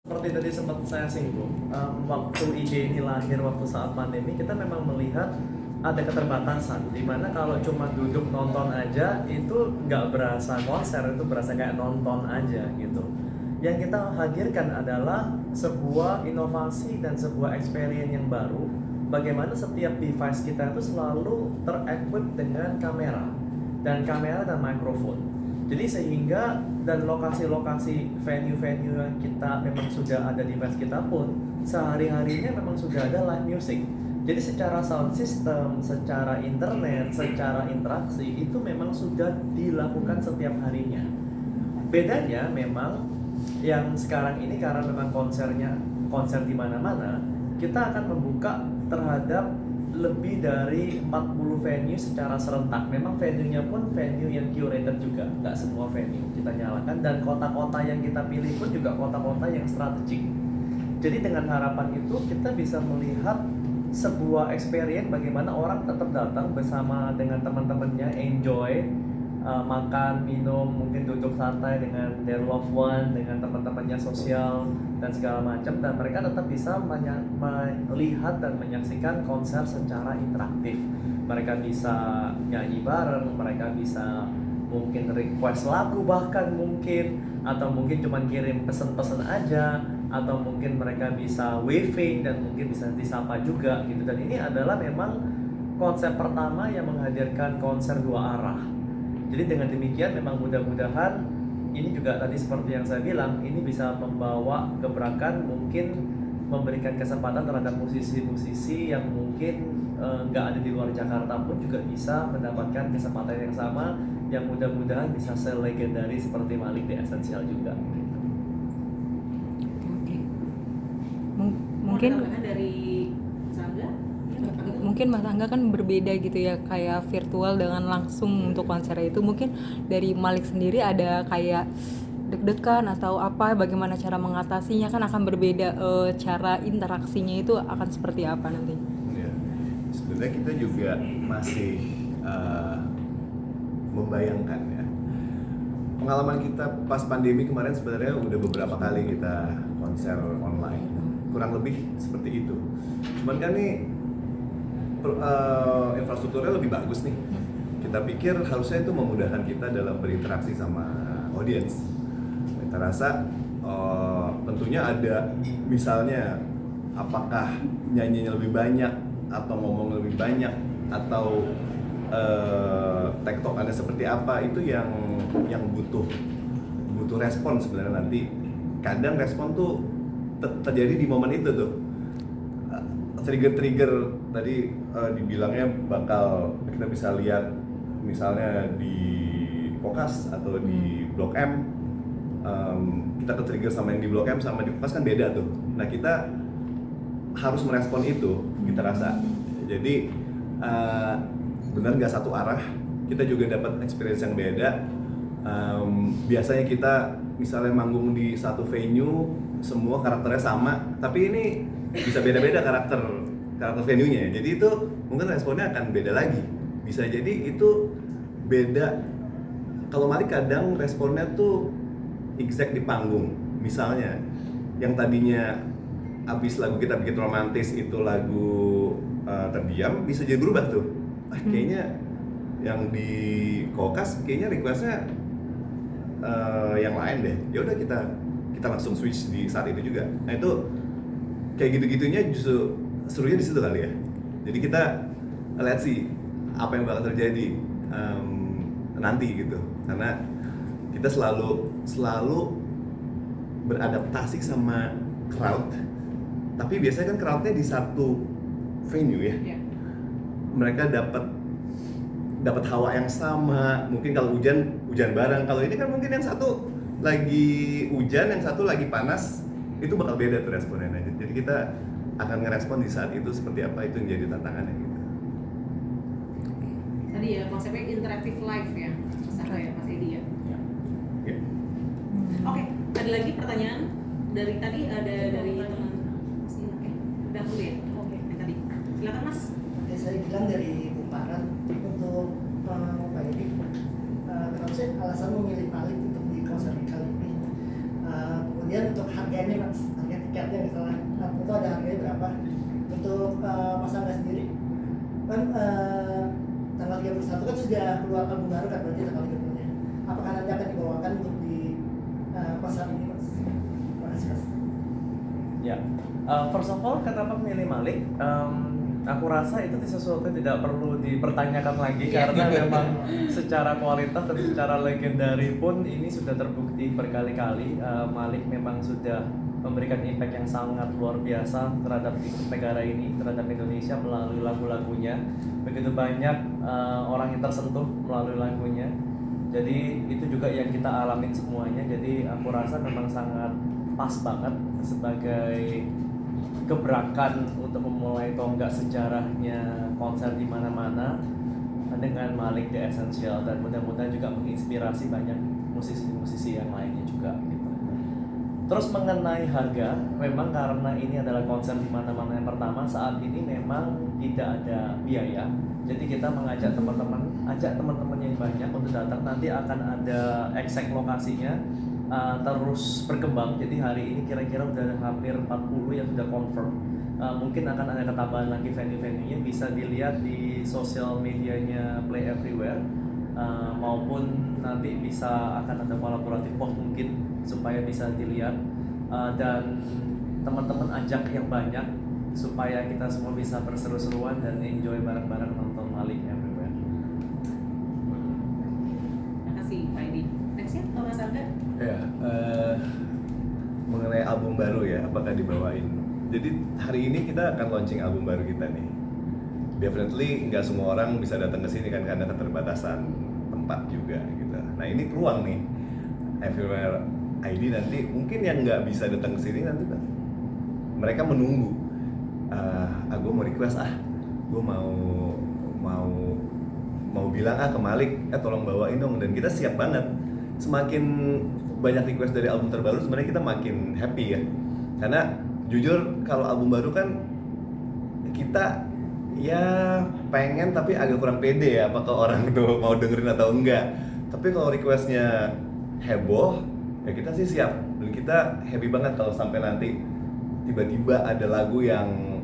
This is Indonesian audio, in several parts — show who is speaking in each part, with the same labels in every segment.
Speaker 1: Seperti tadi sempat saya singgung, waktu ide ini lahir waktu saat pandemi, kita memang melihat ada keterbatasan, dimana kalau cuma duduk nonton aja itu nggak berasa konser, itu berasa kayak nonton aja gitu. Yang kita hadirkan adalah sebuah inovasi dan sebuah experience yang baru, bagaimana setiap device kita itu selalu ter-equip dengan kamera dan mikrofon. Jadi sehingga dan lokasi-lokasi venue-venue yang kita memang sudah ada device kita pun sehari-harinya memang sudah ada live music. Jadi secara sound system, secara internet, secara interaksi itu memang sudah dilakukan setiap harinya. Bedanya memang yang sekarang ini karena memang konser di mana-mana, kita akan membuka terhadap lebih dari 40 venue secara serentak. Memang venue-nya pun venue yang curated juga, nggak semua venue kita nyalakan, dan kota-kota yang kita pilih pun juga kota-kota yang strategik. Jadi dengan harapan itu kita bisa melihat sebuah experience bagaimana orang tetap datang bersama dengan teman-temannya, enjoy, makan, minum, mungkin duduk santai dengan their loved one, dengan teman-temannya, sosial dan segala macam, dan mereka tetap bisa melihat dan menyaksikan konser secara interaktif. Mereka bisa nyanyi bareng, mereka bisa mungkin request lagu bahkan mungkin, atau mungkin cuma kirim pesen-pesen aja, atau mungkin mereka bisa waving dan mungkin bisa disapa juga gitu. Dan ini adalah memang konsep pertama yang menghadirkan konser dua arah. Jadi dengan demikian memang mudah-mudahan ini juga tadi seperti yang saya bilang, ini bisa membawa gebrakan, mungkin memberikan kesempatan terhadap musisi-musisi yang mungkin nggak ada di luar Jakarta pun juga bisa mendapatkan kesempatan yang sama, yang mudah-mudahan bisa selegendaris seperti Malik di Essential juga.
Speaker 2: Mungkin
Speaker 3: dari Sangga?
Speaker 2: mungkin Mas Angga kan berbeda gitu ya, kayak virtual dengan langsung untuk konser itu. Mungkin dari Malik sendiri ada kayak deg-degan atau apa, bagaimana cara mengatasinya, kan akan berbeda, cara interaksinya itu akan seperti apa nanti?
Speaker 4: Ya, sebenarnya kita juga masih membayangkan ya. Pengalaman kita pas pandemi kemarin sebenarnya udah beberapa kali kita konser online, kurang lebih seperti itu. Cuman kan nih infrastrukturnya lebih bagus nih. Kita pikir harusnya itu memudahkan kita dalam berinteraksi sama audiens. Kita rasa tentunya ada, misalnya apakah nyanyinya lebih banyak atau ngomong lebih banyak atau tektokannya seperti apa, itu yang butuh respon sebenarnya. Nanti kadang respon tuh terjadi di momen itu tuh. Trigger tadi dibilangnya bakal kita bisa lihat misalnya di Kokas atau di Blok M, kita ke trigger sama yang di Blok M sama di Kokas kan beda tuh. Nah kita harus merespon itu, kita rasa. Jadi benar nggak satu arah, kita juga dapat experience yang beda. Biasanya kita misalnya manggung di satu venue, semua karakternya sama, tapi ini bisa beda-beda karakter venue-nya. Jadi itu mungkin responnya akan beda lagi. Bisa jadi itu beda. Kalau Malik kadang responnya tuh exact di panggung. Misalnya yang tadinya habis lagu kita bikin romantis itu lagu terdiam, bisa jadi berubah tuh. Kayaknya yang di Kokas kayaknya requestnya yang lain deh. Ya udah kita langsung switch di saat itu juga. Nah itu kayak gitu-gitunya justru serunya di situ kali ya. Jadi kita lihat sih apa yang bakal terjadi nanti gitu. Karena kita selalu beradaptasi sama crowd. Tapi biasanya kan crowdnya di satu venue ya. Mereka dapat hawa yang sama. Mungkin kalau hujan bareng. Kalau ini kan mungkin yang satu lagi hujan, yang satu lagi panas. Itu bakal beda tuh responnya aja. Jadi kita akan ngerespon di saat itu seperti apa, itu yang jadi tantangannya gitu.
Speaker 3: Tadi ya konsepnya interactive live ya, Mas Edi ya.
Speaker 4: Yeah.
Speaker 3: Oke, ada lagi pertanyaan dari tadi, ada dari teman. Udah dulu ya. Oke, tadi. Silakan Mas.
Speaker 5: Oke, saya bilang dari Kumparan untuk Pak Edi. Kenapa sih alasan memilih Malik untuk di konser kali ini? Kemudian untuk harganya Mas, tiketnya misalnya, nah, itu ada harganya berapa? Untuk Mas Angga sendiri kan tanggal 31 kan sudah keluar album baru kan, berarti tanggal 30-nya. Apakah nanti akan dibawakan untuk di pasar ini, Mas? Terima kasih, Mas.
Speaker 1: Ya, first of all, kenapa memilih Malik? Aku rasa itu sesuatu yang tidak perlu dipertanyakan lagi karena memang secara kualitas dan secara legendari pun ini sudah terbukti berkali-kali. Malik memang sudah memberikan impact yang sangat luar biasa terhadap negara ini, terhadap Indonesia melalui lagu-lagunya. Begitu banyak orang yang tersentuh melalui lagunya. Jadi itu juga yang kita alamin semuanya. Jadi aku rasa memang sangat pas banget sebagai gebrakan untuk memulai tonggak sejarahnya konser di mana-mana dengan Malik The Essential, dan mudah-mudahan juga menginspirasi banyak musisi-musisi yang lainnya juga gitu. Terus mengenai harga, memang karena ini adalah konser di mana-mana yang pertama, saat ini memang tidak ada biaya. Jadi kita mengajak teman-teman yang banyak untuk datang. Nanti akan ada exact lokasinya terus berkembang. Jadi hari ini kira-kira udah hampir 40 yang sudah confirm. Mungkin akan ada ketambahan lagi venue-venuenya, bisa dilihat di sosial medianya Play Everywhere, maupun nanti bisa akan ada kolaboratif post mungkin supaya bisa dilihat, dan teman-teman ajak yang banyak supaya kita semua bisa berseru-seruan dan enjoy bareng-bareng nonton Malik Everywhere.
Speaker 3: Terima kasih Pak Edi. Next ya, Mas Angga.
Speaker 4: Ya, mengenai album baru ya, apakah dibawain? Jadi hari ini kita akan launching album baru kita nih. Definitely nggak semua orang bisa datang ke sini kan karena keterbatasan tempat juga gitu. Nah ini peluang nih, Everywhere ID nanti mungkin yang nggak bisa datang ke sini nanti mereka menunggu. Gue mau request gue mau bilang ke Malik, tolong bawain dong, dan kita siap banget. Semakin banyak request dari album terbaru sebenarnya kita makin happy ya, karena jujur kalau album baru kan kita ya pengen tapi agak kurang pede ya apakah orang tuh mau dengerin atau enggak. Tapi kalau requestnya heboh ya kita sih siap, dan kita happy banget kalau sampai nanti tiba-tiba ada lagu yang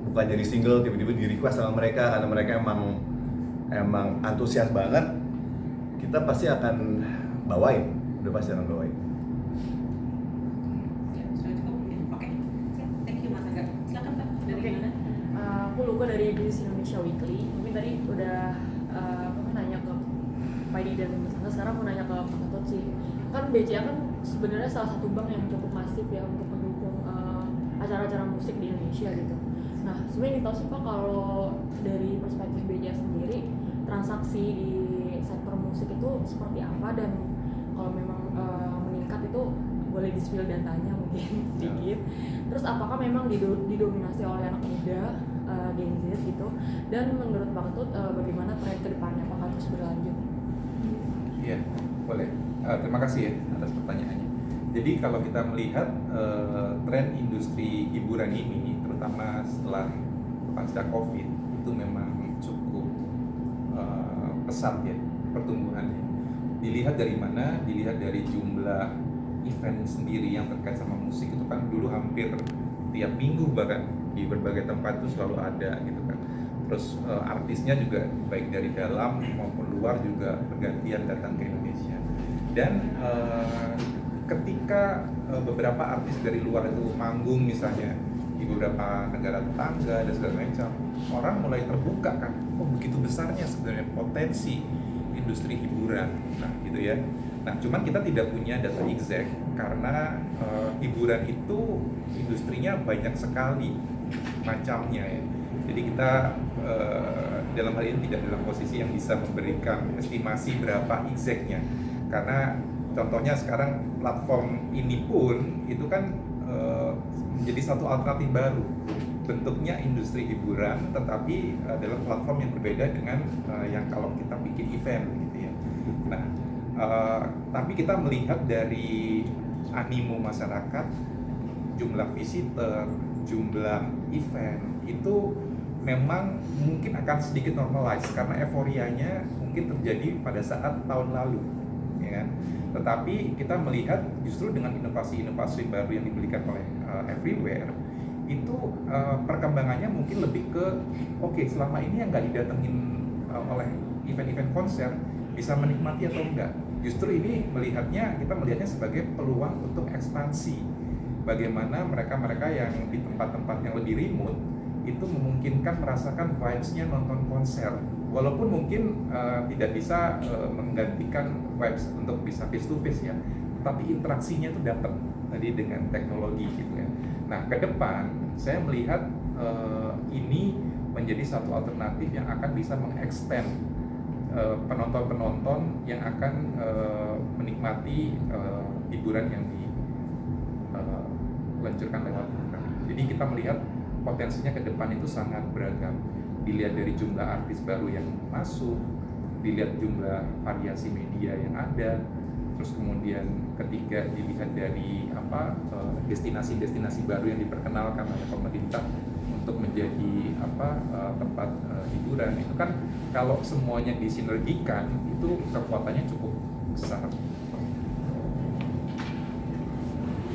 Speaker 4: bukan jadi single tiba-tiba di request sama mereka karena mereka emang antusias banget. Kita pasti akan bawain, udah pasti akan bawain.
Speaker 3: Ya, sudah cukup. Oke. Siap. Thank you Mas Angga. Silakan Pak. Dari mana?
Speaker 6: Aku Luka dari Business Indonesia Weekly. Mungkin tadi udah nanya ke Pak Edi dan Mas Angga, sekarang mau nanya ke Pak Ketut sih. Kan BCA kan sebenarnya salah satu bank yang cukup masif ya untuk mendukung acara-acara musik di Indonesia gitu. Nah, sebenarnya tahu sih Pak, kalau dari perspektif BCA sendiri, transaksi di sektor musik itu seperti apa, dan kalau memang meningkat itu boleh di-spill datanya mungkin sedikit. Terus apakah memang didominasi oleh anak muda, Gen Z gitu, dan menurut Pak Ketut bagaimana tren ke depannya, apakah terus berlanjut?
Speaker 7: Iya, boleh. Terima kasih ya atas pertanyaannya. Jadi kalau kita melihat tren industri hiburan ini, terutama setelah pasca COVID, itu memang cukup pesat ya pertumbuhannya. Dilihat dari mana? Dilihat dari jumlah event sendiri yang terkait sama musik itu kan dulu hampir tiap minggu bahkan di berbagai tempat itu selalu ada gitu kan. Terus artisnya juga baik dari dalam maupun luar juga bergantian datang ke Indonesia. Dan ketika beberapa artis dari luar itu manggung misalnya di beberapa negara tetangga dan segala macam, orang mulai terbuka kan, oh begitu besarnya sebenarnya potensi industri hiburan, nah gitu ya. Nah cuman kita tidak punya data exact karena hiburan itu industrinya banyak sekali macamnya ya. Jadi kita dalam hal ini tidak dalam posisi yang bisa memberikan estimasi berapa exactnya, karena contohnya sekarang platform ini pun itu kan menjadi satu alternatif baru, bentuknya industri hiburan tetapi dalam platform yang berbeda dengan yang kalau kita bikin event gitu ya. Nah tapi kita melihat dari animo masyarakat, jumlah visitor, jumlah event itu memang mungkin akan sedikit normalize karena euforianya mungkin terjadi pada saat tahun lalu, ya kan? Tetapi kita melihat justru dengan inovasi-inovasi baru yang diberikan oleh everywhere, itu perkembangannya mungkin lebih ke oke, selama ini yang nggak didatengin oleh event-event konser bisa menikmati atau enggak. Justru ini kita melihatnya sebagai peluang untuk ekspansi. Bagaimana mereka-mereka yang di tempat-tempat yang lebih remote itu memungkinkan merasakan vibes-nya nonton konser. Walaupun mungkin tidak bisa menggantikan vibes untuk bisa face to face ya, tapi interaksinya itu dapat tadi dengan teknologi gitu ya. Nah, ke depan saya melihat ini menjadi satu alternatif yang akan bisa mengextend penonton-penonton yang akan menikmati hiburan yang diluncurkan lewat program. Jadi kita melihat potensinya ke depan itu sangat beragam. Dilihat dari jumlah artis baru yang masuk, dilihat jumlah variasi media yang ada, terus kemudian ketiga dilihat dari destinasi-destinasi baru yang diperkenalkan oleh pemerintah untuk menjadi tempat hiburan. Itu kan kalau semuanya disinergikan itu kekuatannya cukup